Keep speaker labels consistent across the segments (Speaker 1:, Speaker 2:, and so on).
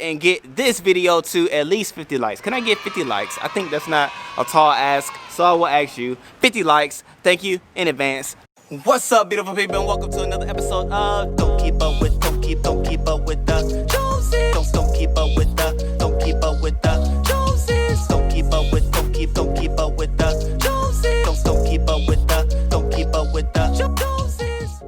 Speaker 1: and get this video to at least 50 likes. Can I get 50 likes? I think that's not a tall ask, so I will ask you 50 likes. Thank you in advance. What's up, beautiful people, and welcome to another episode of Don't Keep Up with the Joneses. Don't keep up with the Joneses. Don't keep up with the Joneses. Don't keep up with the Joneses. Don't keep up with the Joneses.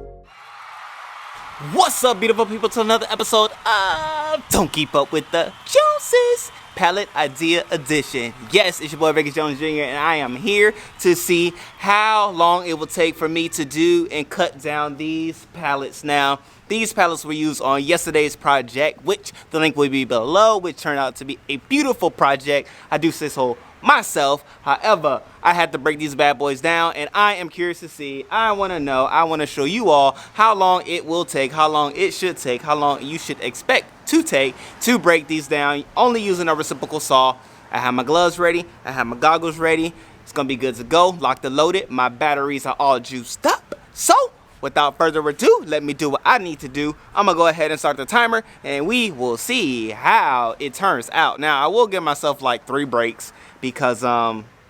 Speaker 1: What's up, beautiful people, to another episode of Don't Keep Up with the Joneses, Pallet Idea Edition. Yes, it's your boy Vegas Jones Jr. and I am here to see how long it will take for me to do and cut down these pallets. Now, these pallets were used on yesterday's project, which the link will be below, which turned out to be a beautiful project. I do say so myself. However, I had to break these bad boys down, and I am curious to see. I want to know, I want to show you all how long it will take, how long it should take, how long you should expect to take to break these down, only using a reciprocal saw. I have my gloves ready, I have my goggles ready. It's gonna be good to go, locked and loaded. My batteries are all juiced up. So without further ado, let me do what I need to do. I'm gonna go ahead and start the timer, and we will see how it turns out. Now, I will give myself like 3 breaks because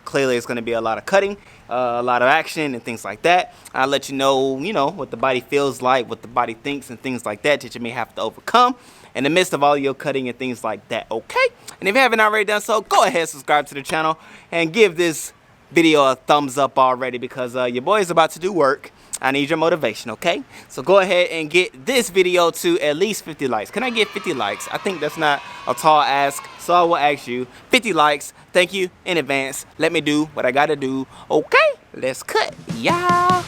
Speaker 1: clearly it's gonna be a lot of cutting, a lot of action and things like that. I'll let you know, what the body feels like, what the body thinks and things like that you may have to overcome in the midst of all your cutting and things like that, okay? And if you haven't already done so, go ahead and subscribe to the channel and give this video a thumbs up already, because your boy is about to do work. I need your motivation, okay? So go ahead and get this video to at least 50 likes. Can I get 50 likes? I think that's not a tall ask, so I will ask you 50 likes. Thank you in advance. Let me do what I gotta do, okay? Let's cut, yeah.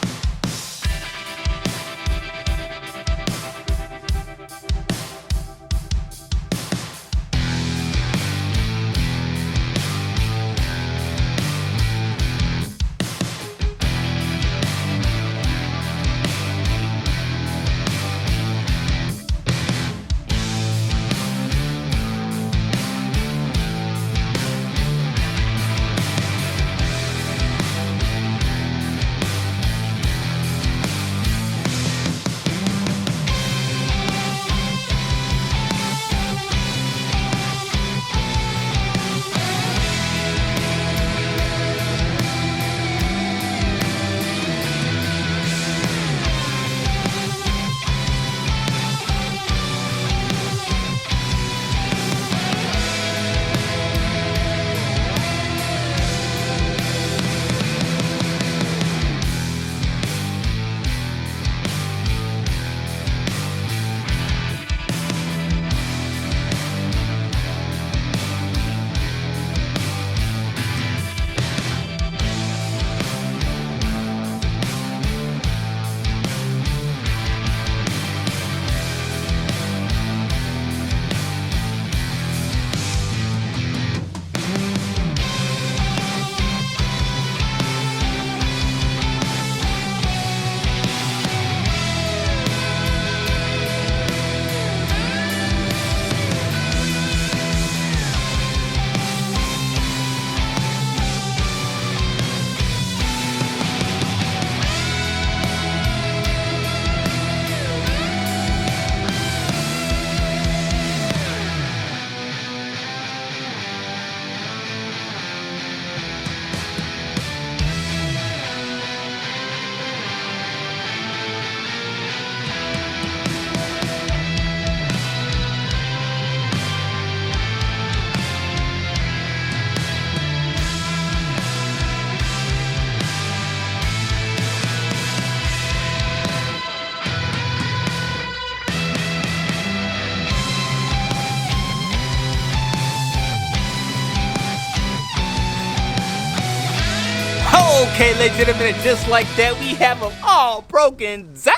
Speaker 1: Okay, ladies and gentlemen, just like that, we have them all broken down.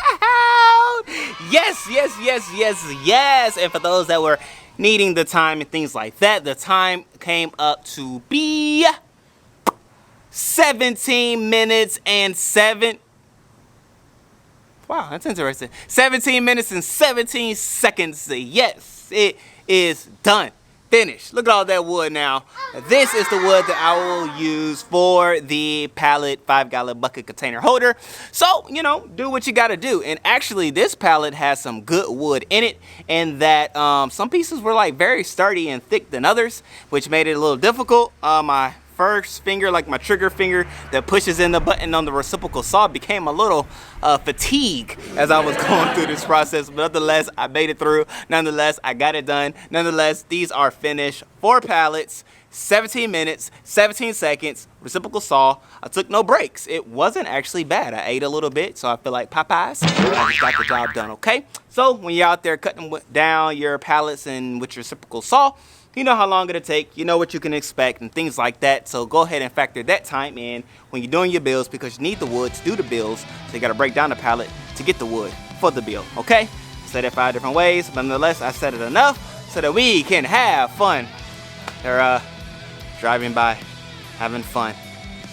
Speaker 1: Yes. And for those that were needing the time and things like that, the time came up to be 17 minutes and 7. Wow, that's interesting. 17 minutes and 17 seconds. Yes, it is done. finished. Look at all that wood now. This is the wood that I will use for the pallet 5-gallon bucket container holder. So, you know, do what you gotta do. And actually, this pallet has some good wood in it, and that some pieces were like very sturdy and thick than others, which made it a little difficult. My first finger, like my trigger finger that pushes in the button on the reciprocal saw, became a little fatigued as I was going through this process. But nonetheless, I made it through. Nonetheless, I got it done. Nonetheless, these are finished. 4 pallets, 17 minutes, 17 seconds, reciprocal saw. I took no breaks. It wasn't actually bad. I ate a little bit, so I feel like Popeyes. I just got the job done, okay? So when you're out there cutting down your pallets and with your reciprocal saw, you know how long it'll take, you know what you can expect and things like that. So go ahead and factor that time in when you're doing your builds, because you need the wood to do the builds. So you gotta break down the pallet to get the wood for the build, okay? I said it 5 different ways, but nonetheless, I said it enough so that we can have fun. They're driving by, having fun.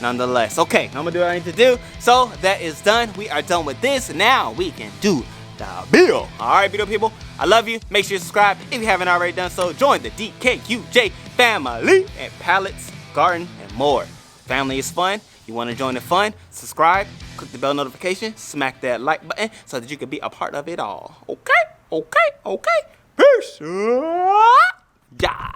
Speaker 1: Nonetheless, okay, I'm gonna do what I need to do. So that is done. We are done with this. Now we can do the build. All right, beautiful people, I love you. Make sure you subscribe if you haven't already done so. Join the DKQJ family and Pallets, Garden, and more. Family is fun. You want to join the fun? Subscribe, click the bell notification, smack that like button so that you can be a part of it all. Okay, okay, okay. Peace. Yeah.